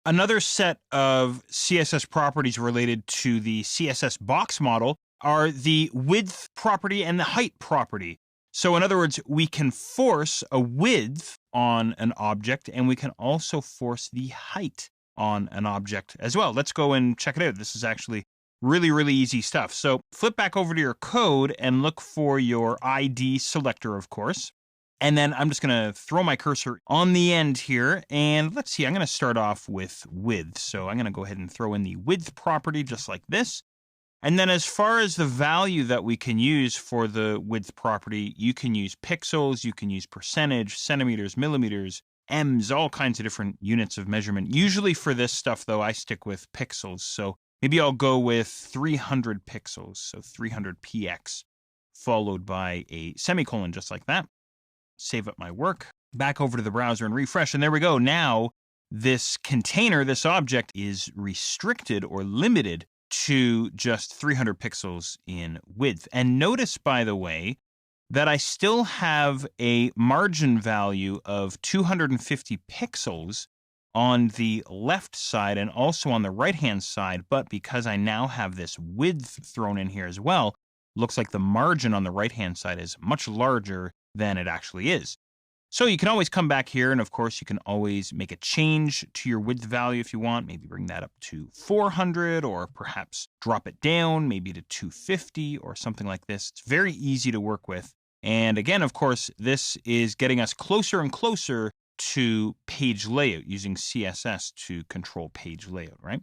Another set of CSS properties related to the CSS box model are the width property and the height property. So in other words, we can force a width on an object, and we can also force the height on an object as well. Let's go and check it out. This is actually really, really easy stuff. So flip back over to your code and look for your ID selector, of course. And then I'm just going to throw my cursor on the end here. And let's see, I'm going to start off with width. So I'm going to go ahead and throw in the width property just like this. And then as far as the value that we can use for the width property, you can use pixels, you can use percentage, centimeters, millimeters, ems, all kinds of different units of measurement. Usually for this stuff, though, I stick with pixels. So maybe I'll go with 300 pixels, so 300 px, followed by a semicolon just like that. Save up my work, back over to the browser and refresh, and there we go. Now this container, this object, is restricted or limited to just 300 pixels in width. And notice, by the way, that I still have a margin value of 250 pixels on the left side and also on the right-hand side, but because I now have this width thrown in here as well, looks like the margin on the right-hand side is much larger than it actually is. So you can always come back here, and of course you can always make a change to your width value if you want. Maybe bring that up to 400, or perhaps drop it down, maybe to 250 or something like this. It's very easy to work with. And again, of course, this is getting us closer and closer to page layout, using CSS to control page layout, right?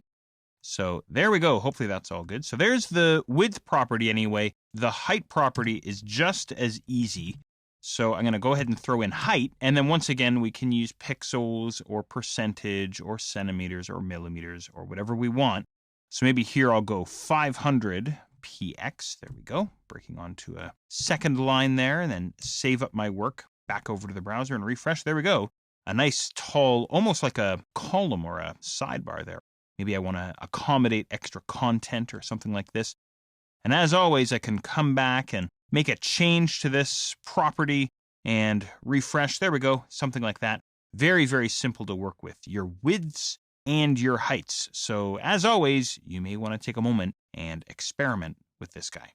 So there we go. Hopefully that's all good. So there's the width property anyway. The height property is just as easy. So I'm going to go ahead and throw in height, and then once again, we can use pixels or percentage or centimeters or millimeters or whatever we want. So maybe here I'll go 500 px. There we go. Breaking onto a second line there, and then save up my work, back over to the browser and refresh. There we go. A nice tall, almost like a column or a sidebar there. Maybe I want to accommodate extra content or something like this. And as always, I can come back and make a change to this property and refresh. There we go, something like that. Very, very simple to work with, your widths and your heights. So as always, you may want to take a moment and experiment with this guy.